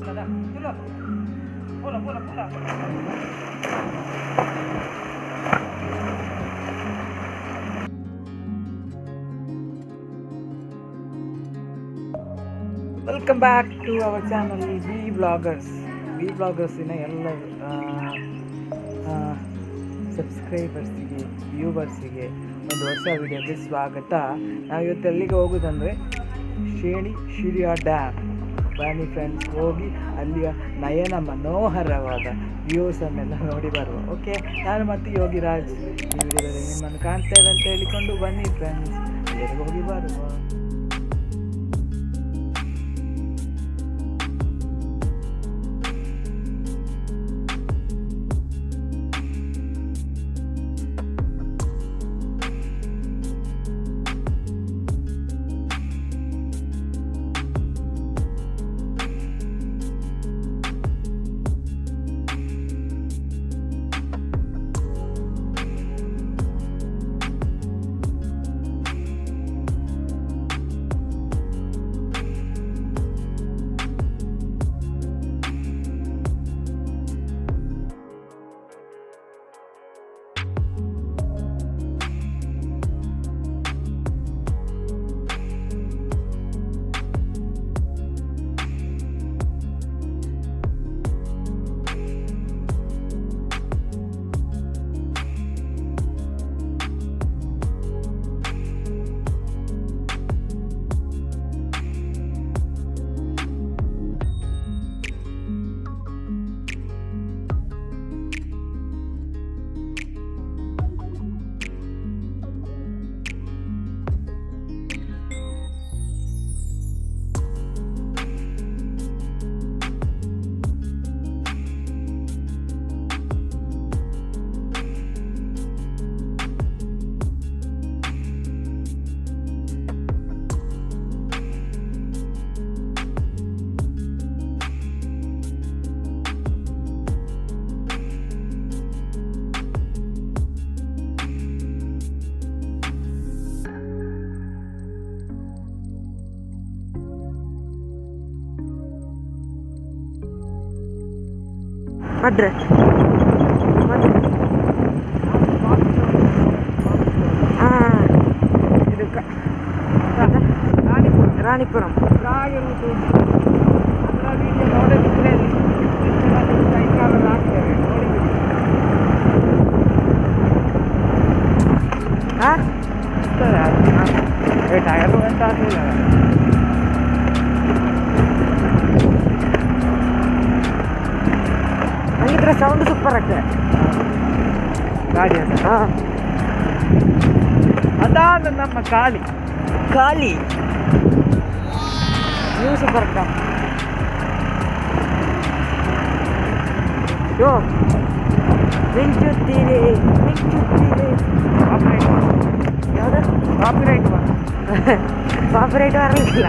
Welcome back to our channel V ವ್ಲಾಗರ್ಸಿನ ಎಲ್ಲ ಸಬ್ಸ್ಕ್ರೈಬರ್ಸಿಗೆ ವ್ಯೂವರ್ಸಿಗೆ ಒಂದು ಹೊಸ ವಿಡಿಯೋಗೆ ಸ್ವಾಗತ. ನಾವು ಇವತ್ತು ಎಲ್ಲಿಗೆ ಹೋಗೋದಂದರೆ ಶಿರಿಯ ಡ್ಯಾಮ್. ಬನ್ನಿ ಫ್ರೆಂಡ್ಸ್, ಹೋಗಿ ಅಲ್ಲಿಯ ನಯನ ಮನೋಹರವಾದ ವ್ಯೂಸನ್ನೆಲ್ಲ ನೋಡಿ ಬರುವ. ಓಕೆ, ನಾನು ಮತ್ತು ಯೋಗಿರಾಜ್ ಈ ವಿಡಿಯೋದಲ್ಲಿ ನಿಮ್ಮನ್ನು ಕಾಣ್ತೇವೆ ಅಂತ ಹೇಳಿಕೊಂಡು ಬನ್ನಿ ಫ್ರೆಂಡ್ಸ್, ಅಲ್ಲಿಗೆ ಹೋಗಿ ಬರುವ. ಅಡ್ರೆಸ್ ಇದು ರಾಣಿಪುರಂ ಆಗಿರುವುದು ಅದರ ವಿಡಿಯೋ ನೋಡದಿದ್ದರೆ ಕೈಕಾಲೆಲ್ಲ ಆಗ್ತೇವೆ ನೋಡಿ ಟಯರು ಅಂತ ಆಗಲಿಲ್ಲ. ಹಂಗಿದ್ರೆ ಸೌಂಡ್ ಸೂಪರ್ ಆಗ್ತದೆ ಗಾಡಿ ಅಂತ. ಅದಾದ ನಮ್ಮ ಖಾಲಿ ನೀವು ಸೂಪರ್ ಆಗ್ತಾ. ಯೋ ಮಿಂಚುತ್ತೀರಿ ಯಾವುದು ಕಾಪಿರೈಟ್ ಕಾಪಿರೈಟ್ ಬರಲಿಕ್ಕಿಲ್ಲ.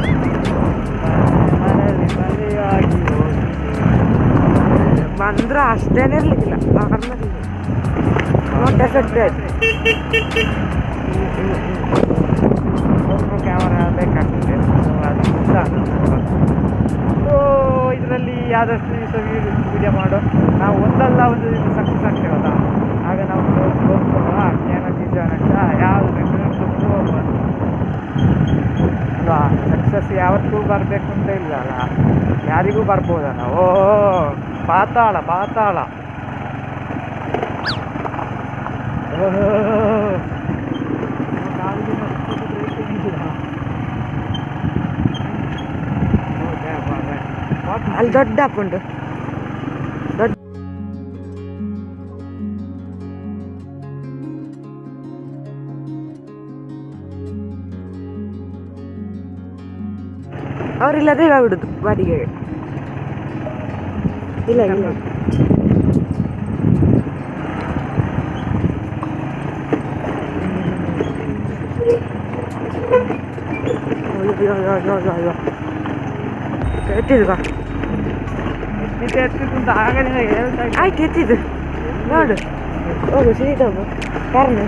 ಬಂದರೂ ಅಷ್ಟೇನೇ ಇರಲಿಕ್ಕಿಲ್ಲ. ನೋಟ್ ಎಫೆಕ್ಟ್ ಆಯ್ತು. ಕ್ಯಾಮರಾ ಬೇಕಾಗ್ತದೆ, ಅದು ಸೊ ಇದರಲ್ಲಿ ಆದಷ್ಟು ದಿವಸ ವಿಡಿಯೋ ಮಾಡೋ ನಾವು ಒಂದಲ್ಲ ಒಂದು ದಿವಸ ಸಕ್ಸಸ್ ಆಗ್ತೇವಲ್ಲ, ಆಗ ನಾವು ಅಂತ ಯಾವುದು ಅಲ್ವಾ. ಸಕ್ಸಸ್ ಯಾವತ್ತೂ ಬರಬೇಕು ಅಂತ ಇಲ್ಲ ಅಲ್ಲ, ಯಾರಿಗೂ ಬರ್ಬೋದಲ್ಲ. ಓ ಪಾತಾಳ ಅಲ್ಲಿ ದೊಡ್ಡ ಆಪ್ ಉಂಟು. ಅವರಿಲ್ಲದೆ ಬಿಡುದು ಬಾಡಿಗೆ. ಇಲ್ಲ ಎತ್ತಿದ್ದು ಆಯ್ತು, ಎತ್ತಿದ್ದು ನೋಡು. ಹೋಗು ಸೀದಾ ಹೋಗು ಕಾರಣ.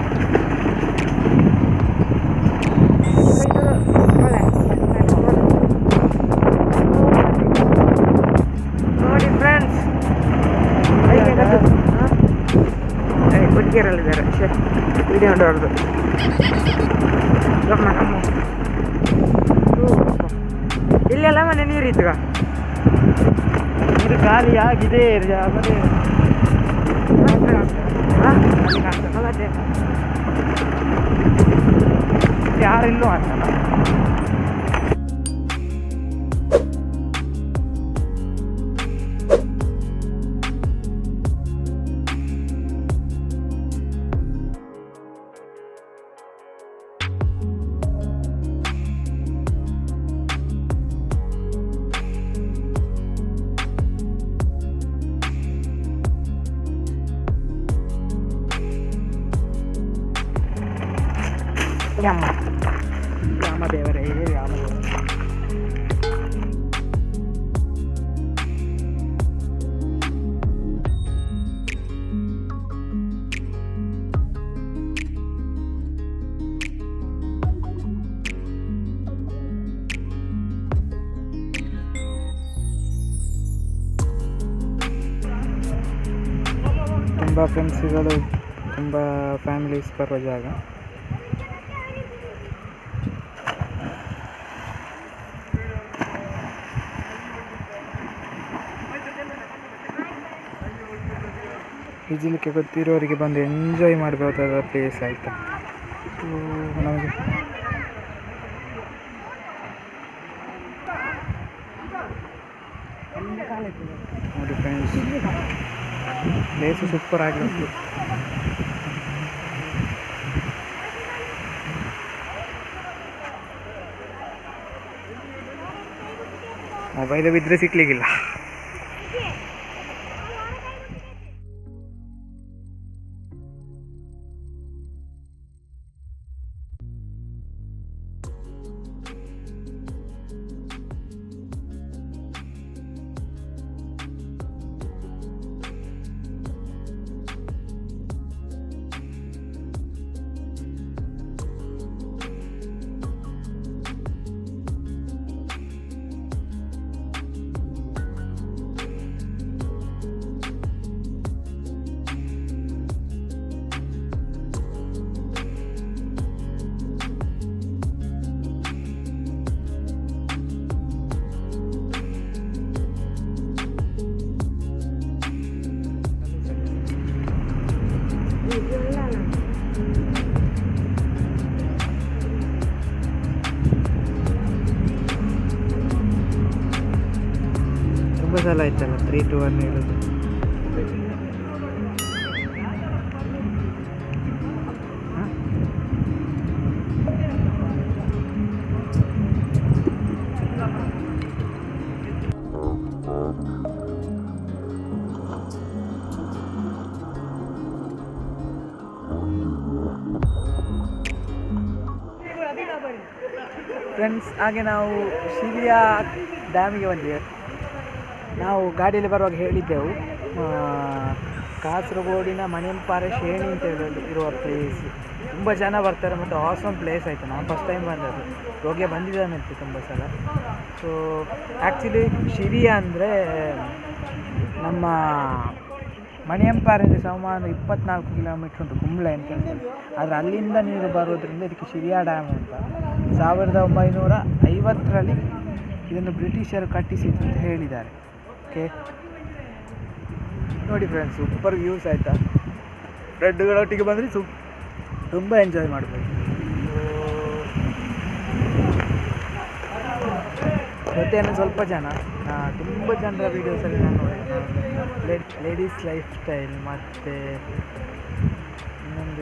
ಗಾಡಿ ಹೊರಡ್ದು ಇಲ್ಲೆಲ್ಲ ಮನೆ ನೀರಿತ್ತು ಇದು ಖಾಲಿ ಆಗಿದೆ ಆಮೇಲೆ ಮತ್ತೆ ಯಾರಿಲ್ಲೂ ಅಂತಲ್ಲ. ರಾಮ ದೇವರೇ ರಾಮ ತುಂಬ ಫ್ರೆಂಡ್ಸ್ಗಳು ತುಂಬ ಫ್ಯಾಮಿಲೀಸ್ ಬರೋ ಜಾಗ. ಈಜಲಿಕ್ಕೆ ಗೊತ್ತಿರೋರಿಗೆ ಬಂದು ಎಂಜಾಯ್ ಮಾಡಬಹುದಾದ ಪ್ಲೇಸ್ ಆಯಿತಾ ನಮಗೆ. ನೋಡಿ ಫ್ರೆಂಡ್ಸ್, ಪ್ಲೇಸು ಸೂಪರ್ ಆಗಿ ಉಂಟು. ಮೊಬೈಲ್ ಬಿದ್ದರೆ ಸಿಕ್ಲಿಕ್ಕಿಲ್ಲ. ತುಂಬ ಸಲ ಆಯ್ತಲ್ಲ 3 to 1 ಹೇಳೋದು. ಫ್ರೆಂಡ್ಸ್, ಹಾಗೆ ನಾವು ಶಿರಿಯ ಡ್ಯಾಮಿಗೆ ಬಂದಿವೆ. ನಾವು ಗಾಡಿಯಲ್ಲಿ ಬರುವಾಗ ಹೇಳಿದ್ದೆವು ಕಾಸರಗೋಡಿನ ಮಣಿಯಂಪಾರೆ ಶೇಣಿ ಅಂತ ಇರುವ ಪ್ಲೇಸ್. ತುಂಬ ಜನ ಬರ್ತಾರೆ ಮತ್ತು ಆಸಮ್ ಪ್ಲೇಸ್ ಆಯಿತು. ನಾನು ಫಸ್ಟ್ ಟೈಮ್ ಬಂದದ್ದು, ರೋಗಿ ಬಂದಿದ್ದಾನಂತೆ ತುಂಬ ಸಲ. ಸೊ ಆ್ಯಕ್ಚುಲಿ ಶಿರಿಯ ಅಂದರೆ ನಮ್ಮ ಮಣಿಯಂಪಾರಿಂದ ಸುಮಾರು 24 ಕಿಲೋಮೀಟ್ರ್ ಉಂಟು, ಕುಂಬ್ಳೆ ಅಂತ ಹೇಳ್ತಾರೆ. ಆದರೆ ಅಲ್ಲಿಂದ ನೀರು ಬರೋದ್ರಿಂದ ಇದಕ್ಕೆ ಶಿರಿಯ ಡ್ಯಾಮ್ ಅಂತ. 1950ರಲ್ಲಿ ಇದನ್ನು ಬ್ರಿಟಿಷರು ಕಟ್ಟಿಸಿದ್ದು ಅಂತ ಹೇಳಿದ್ದಾರೆ. ಓಕೆ, ನೋಡಿ ಫ್ರೆಂಡ್ಸ್, ಸೂಪರ್ ವ್ಯೂಸ್ ಆಯಿತಾ. ಫ್ರೆಂಡ್ಗಳೊಟ್ಟಿಗೆ ಬಂದರೆ ತುಂಬ ಎಂಜಾಯ್ ಮಾಡ್ಬೋದು. ಜೊತೆಯನ್ನು ಸ್ವಲ್ಪ ಜನ, ತುಂಬ ಜನರ ವೀಡಿಯೋಸಲ್ಲಿ ನಾನು ನೋಡಿದೆ. ಲೇಡೀಸ್ ಲೈಫ್ ಸ್ಟೈಲ್ ಮತ್ತು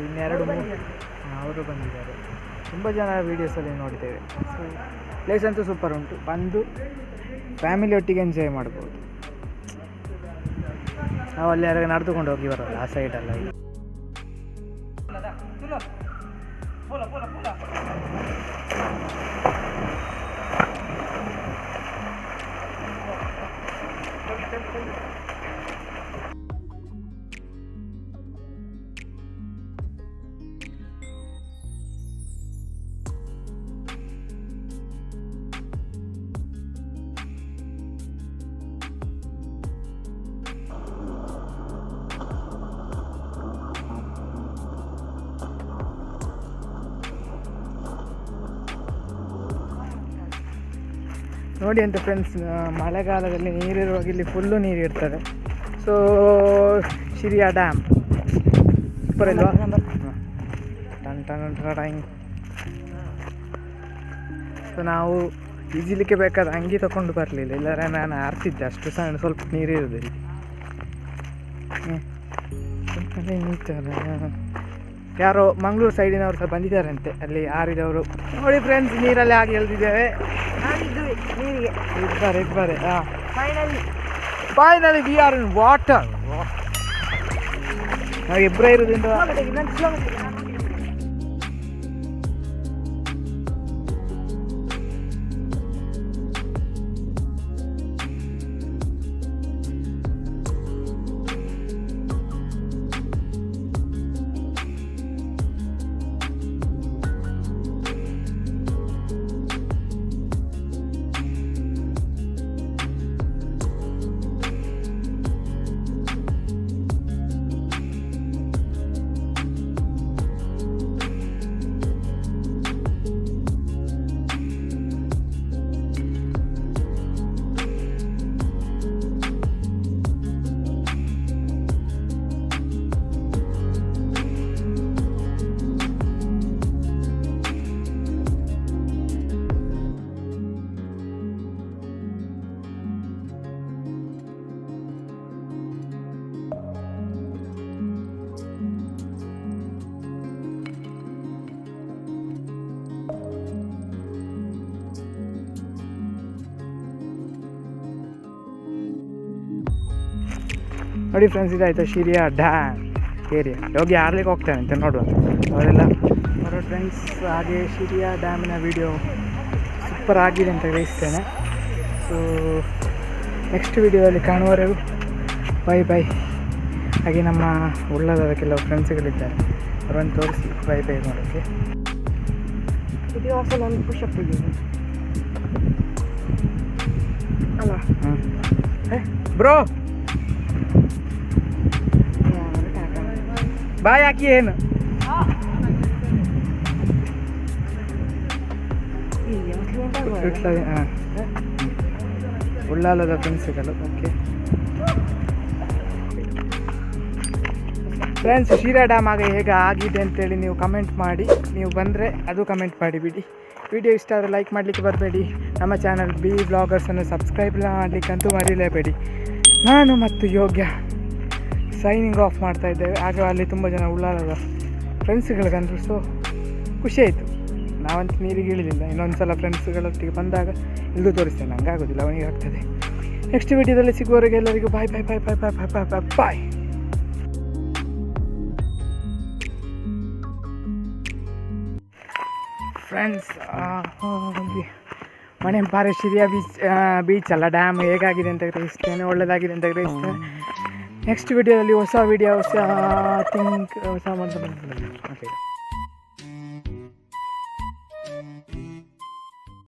ಇನ್ನೆರಡು ಮೂರು ಅವರು ಬಂದಿದ್ದಾರೆ. ತುಂಬ ಜನ ವೀಡಿಯೋಸಲ್ಲಿ ನೋಡಿದ್ದೇವೆ. ಸೊ ಪ್ಲೇಸ್ ಅಂತೂ ಸೂಪರ್ ಉಂಟು. ಬಂದು ಫ್ಯಾಮಿಲಿ ಒಟ್ಟಿಗೆ ಎಂಜಾಯ್ ಮಾಡ್ಬೋದು. ನಾವು ಅಲ್ಲಿ ಯಾರಾಗ ನಡೆದುಕೊಂಡು ಹೋಗಿ ಬರೋಲ್ಲ ಆ ಸೈಡಲ್ಲ. ನೋಡಿ ಅಂತ ಫ್ರೆಂಡ್ಸ್, ಮಳೆಗಾಲದಲ್ಲಿ ನೀರಿರುವಾಗ ಇಲ್ಲಿ ಫುಲ್ಲು ನೀರು ಇರ್ತದೆ. ಸೊ ಶಿರಿಯಾ ಡ್ಯಾಮ್ ಸೂಪರ್ ಇಲ್ವಾ? Ton ton ton. ಸೊ ನಾವು ಈಜಲಿಕ್ಕೆ ಬೇಕಾದ ಅಂಗಿ ತಗೊಂಡು ಬರಲಿಲ್ಲ, ಇಲ್ಲದ್ರೆ ನಾನು ಆರ್ತಿದ್ದೆ. ಅಷ್ಟು ಸಣ್ಣ ಸ್ವಲ್ಪ ನೀರಿರೋದಿಲ್ಲ. ಯಾರೋ ಮಂಗಳೂರು ಸೈಡಿನವ್ರು ಸಹ ಬಂದಿದ್ದಾರಂತೆ, ಅಲ್ಲಿ ಆರಿದವರು. ನೋಡಿ ಫ್ರೆಂಡ್ಸ್, ನೀರಲ್ಲಿ ಆಗಿ ಎಳ್ದಿದ್ದೇವೆ. ನೀರಿಗೆ ಇಬ್ಬರೇ ಹಾಂ, finally we are in water. ನಾವು ಇಬ್ಬರೇ ಇರೋದ್ರಿಂದ ನೋಡಿ ಫ್ರೆಂಡ್ಸ್, ಇದಾಯ್ತು ಶಿರಿಯಾ ಡ್ಯಾಮ್ ಏರಿಯಾ. ಯೋಗಿ ಆಡ್ಲಿಕ್ಕೆ ಹೋಗ್ತಾನೆ ಅಂತ ನೋಡುವ ಅವರೆಲ್ಲ ಬರೋ ಫ್ರೆಂಡ್ಸ್. ಹಾಗೆ ಶಿರಿಯಾ ಡ್ಯಾಮಿನ ವಿಡಿಯೋ ಸೂಪರ್ ಆಗಿದೆ ಅಂತ ಗ್ರಹಿಸ್ತೇನೆ. ಸೊ ನೆಕ್ಸ್ಟ್ ವಿಡಿಯೋದಲ್ಲಿ ಕಾಣುವವರೆಗೂ ಬೈ ಬೈ. ಹಾಗೆ ನಮ್ಮ ಉಳ್ಳಾಲದ ಕೆಲವು ಫ್ರೆಂಡ್ಸ್ಗಳಿದ್ದಾರೆ, ಅವರನ್ನು ತೋರಿಸಿ ಬೈ ಬೈ ಮಾಡೋಕ್ಕೆ. ಇದು ಅಸಲು ಒಂದು ಪುಷಪ್ ಇದ್ದೀನಿ ಅಲ್ಲ ಬ್ರೋ ಬಾಯ್ ಹಾಕಿ ಏನು ಉಳ್ಳಾಲದ ಫ್ರೆಂಡ್ಸ್ಗಳು. ಓಕೆ ಫ್ರೆಂಡ್ಸ್, ಶಿರಾ ಡ್ಯಾಮ್ ಆಗ ಹೇಗೆ ಆಗಿದೆ ಅಂತೇಳಿ ನೀವು ಕಮೆಂಟ್ ಮಾಡಿ. ನೀವು ಬಂದರೆ ಅದು ಕಮೆಂಟ್ ಮಾಡಿ ಬಿಡಿ. ವಿಡಿಯೋ ಇಷ್ಟ ಆದರೆ ಲೈಕ್ ಮಾಡಲಿಕ್ಕೆ ಬರಬೇಡಿ. ನಮ್ಮ ಚಾನಲ್ ಬಿ ವ್ಲಾಗರ್ಸನ್ನು ಸಬ್ಸ್ಕ್ರೈಬ್ ಮಾಡಲಿಕ್ಕಂತೂ ಮರೀಲೇಬೇಡಿ. ನಾನು ಮತ್ತು ಯೋಗ್ಯ ಸೈನಿಂಗ್ ಆಫ್ ಮಾಡ್ತಾ ಇದ್ದೇವೆ. ಆಗ ಅಲ್ಲಿ ತುಂಬ ಜನ ಉಳ್ಳಾಲದ ಫ್ರೆಂಡ್ಸ್ಗಳಿಗಂದ್ರು. ಸೊ ಖುಷಿ ಆಯಿತು. ನಾವಂತೂ ನೀರಿಗೆ ಇಳಿಲಿಲ್ಲ. ಇನ್ನೊಂದು ಸಲ ಫ್ರೆಂಡ್ಸ್ಗಳೊಟ್ಟಿಗೆ ಬಂದಾಗ ಇಲ್ಲೂ ತೋರಿಸ್ತೇನೆ, ನಂಗೆ ಆಗೋದಿಲ್ಲ, ಅವನಿಗೆ ಆಗ್ತದೆ. ನೆಕ್ಸ್ಟ್ ವಿಡಿಯೋದಲ್ಲಿ ಸಿಗುವವರೆಗೆ ಎಲ್ಲರಿಗೂ ಬಾಯ್ ಬಾಯ್ ಬಾಯ್ ಬಾಯ್ ಬಾಯ್ ಬಾಯ್ ಬಾಯ್ ಬಾಯ್ ಬಾಯ್. ಫ್ರೆಂಡ್ಸ್, ಮಣೆಪಾರೆ ಶಿರಿಯಾ ಬೀಚ್ ಅಲ್ಲ, ಡ್ಯಾಮ್ ಹೇಗಾಗಿದೆ ಅಂತ ಗ್ರಹಿಸ್ತೇನೆ, ಒಳ್ಳೆಯದಾಗಿದೆ ಅಂತ ಗ್ರಹಿಸ್ತೇನೆ. ನೆಕ್ಸ್ಟ್ ವಿಡಿಯೋದಲ್ಲಿ ಹೊಸ ವಿಡಿಯೋ ಹೊಸ ಥಿಂಕ್ ಹೊಸ ಓಕೆ.